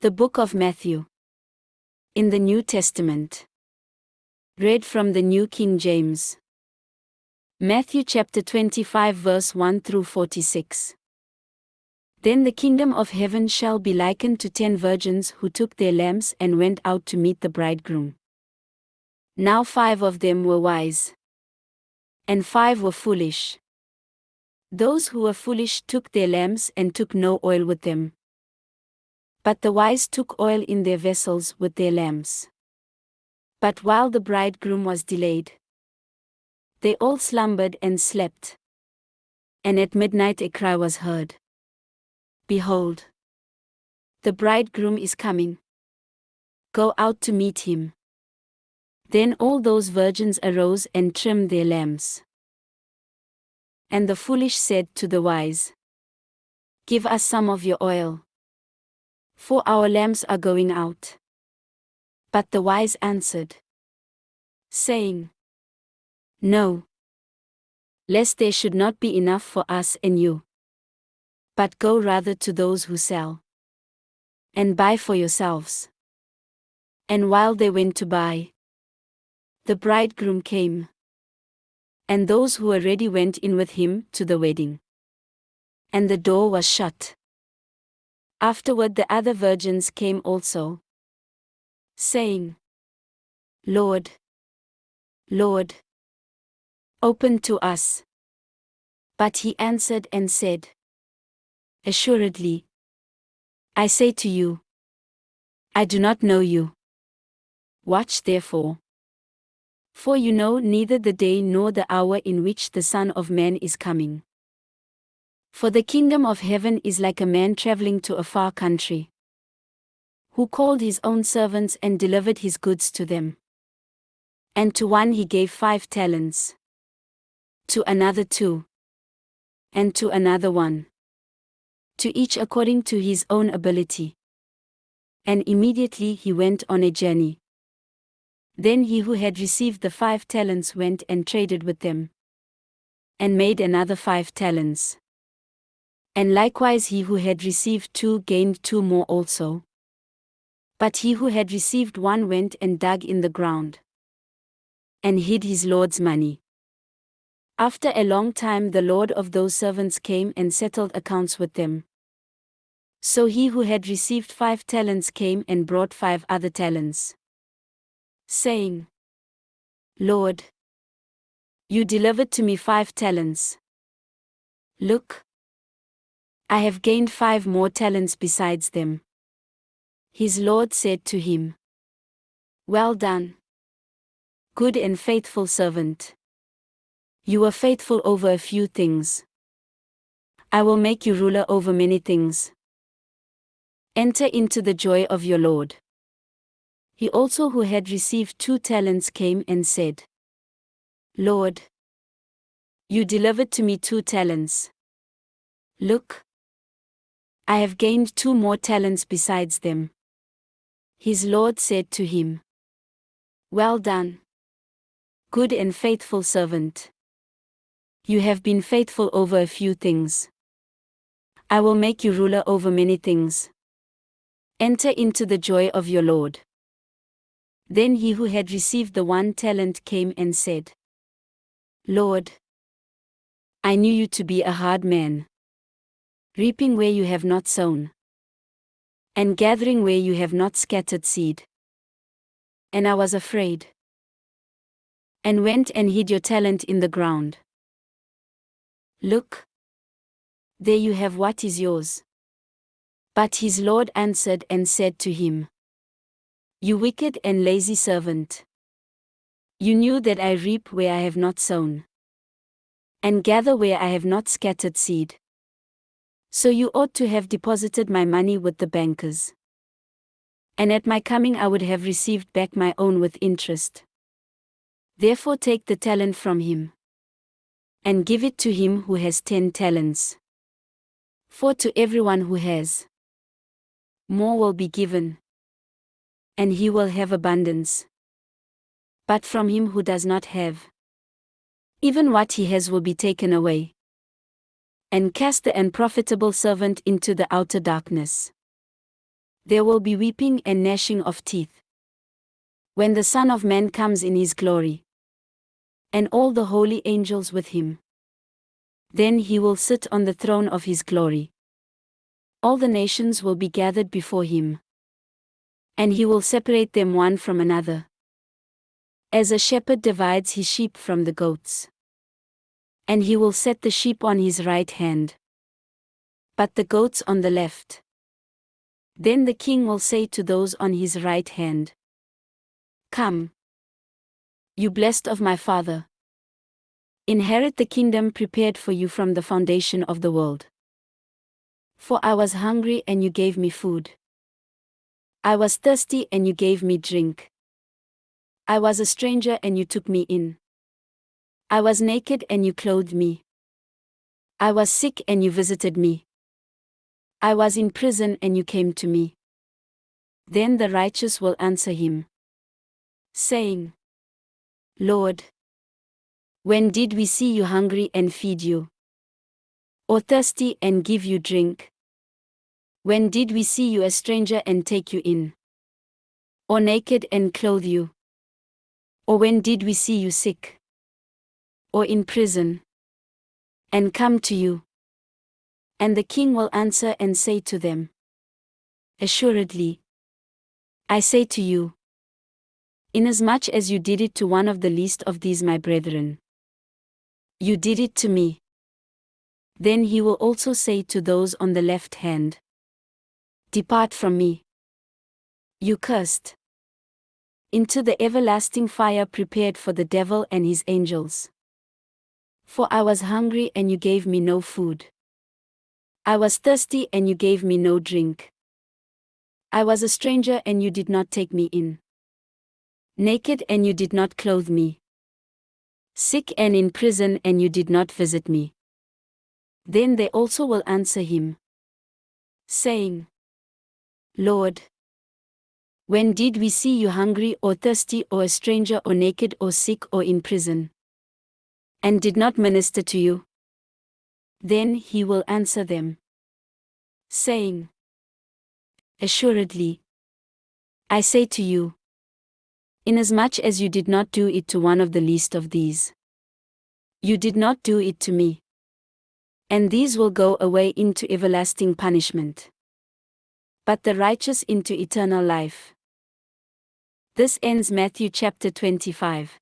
The Book of Matthew. In the New Testament. Read from the New King James. Matthew chapter 25 verse 1 through 46. Then the kingdom of heaven shall be likened to 10 virgins who took their lamps and went out to meet the bridegroom. Now 5 of them were wise, and 5 were foolish. Those who were foolish took their lamps and took no oil with them. But the wise took oil in their vessels with their lamps. But while the bridegroom was delayed, they all slumbered and slept. And at midnight a cry was heard, "Behold, the bridegroom is coming. Go out to meet him." Then all those virgins arose and trimmed their lamps. And the foolish said to the wise, "Give us some of your oil, for our lamps are going out." But the wise answered, saying, "No, lest there should not be enough for us and you. But go rather to those who sell, and buy for yourselves." And while they went to buy, the bridegroom came, and those who were ready went in with him to the wedding. And the door was shut. Afterward the other virgins came also, saying, "Lord, Lord, open to us." But he answered and said, "Assuredly, I say to you, I do not know you. Watch therefore. For you know neither the day nor the hour in which the Son of Man is coming. For the kingdom of heaven is like a man traveling to a far country, who called his own servants and delivered his goods to them. And to one he gave 5 talents, to another 2, and to another 1, to each according to his own ability. And immediately he went on a journey. Then he who had received the 5 talents went and traded with them, and made another 5 talents. And likewise he who had received 2 gained 2 more also. But he who had received 1 went and dug in the ground, and hid his Lord's money. After a long time the Lord of those servants came and settled accounts with them. So he who had received 5 talents came and brought 5 other talents, saying, "Lord, you delivered to me 5 talents. Look, I have gained 5 more talents besides them." His Lord said to him, "Well done, good and faithful servant. You were faithful over a few things. I will make you ruler over many things. Enter into the joy of your Lord." He also who had received 2 talents came and said, "Lord, you delivered to me 2 talents. Look, I have gained 2 more talents besides them." His Lord said to him, "Well done, good and faithful servant. You have been faithful over a few things. I will make you ruler over many things. Enter into the joy of your Lord." Then he who had received the 1 talent came and said, "Lord, I knew you to be a hard man, reaping where you have not sown, and gathering where you have not scattered seed. And I was afraid, and went and hid your talent in the ground. Look, there you have what is yours." But his Lord answered and said to him, "You wicked and lazy servant. You knew that I reap where I have not sown, and gather where I have not scattered seed. So you ought to have deposited my money with the bankers, and at my coming I would have received back my own with interest. Therefore take the talent from him, and give it to him who has 10 talents. For to everyone who has, more will be given, and he will have abundance. But from him who does not have, even what he has will be taken away. And cast the unprofitable servant into the outer darkness. There will be weeping and gnashing of teeth when the Son of Man comes in his glory, and all the holy angels with him. Then he will sit on the throne of his glory. All the nations will be gathered before him, and he will separate them one from another, as a shepherd divides his sheep from the goats. And he will set the sheep on his right hand, but the goats on the left. Then the king will say to those on his right hand, "Come, you blessed of my Father. Inherit the kingdom prepared for you from the foundation of the world. For I was hungry and you gave me food. I was thirsty and you gave me drink. I was a stranger and you took me in. I was naked and you clothed me. I was sick and you visited me. I was in prison and you came to me." Then the righteous will answer him, saying, "Lord, when did we see you hungry and feed you? Or thirsty and give you drink? When did we see you a stranger and take you in? Or naked and clothe you? Or when did we see you sick? Or in prison, and come to you?" And the king will answer and say to them, "Assuredly, I say to you, inasmuch as you did it to one of the least of these my brethren, you did it to me." Then he will also say to those on the left hand, "Depart from me, you cursed, into the everlasting fire prepared for the devil and his angels. For I was hungry and you gave me no food. I was thirsty and you gave me no drink. I was a stranger and you did not take me in. Naked and you did not clothe me. Sick and in prison and you did not visit me." Then they also will answer him, saying, "Lord, when did we see you hungry or thirsty or a stranger or naked or sick or in prison, and did not minister to you?" Then he will answer them, saying, "Assuredly, I say to you, inasmuch as you did not do it to one of the least of these, you did not do it to me." And these will go away into everlasting punishment, but the righteous into eternal life. This ends Matthew chapter 25.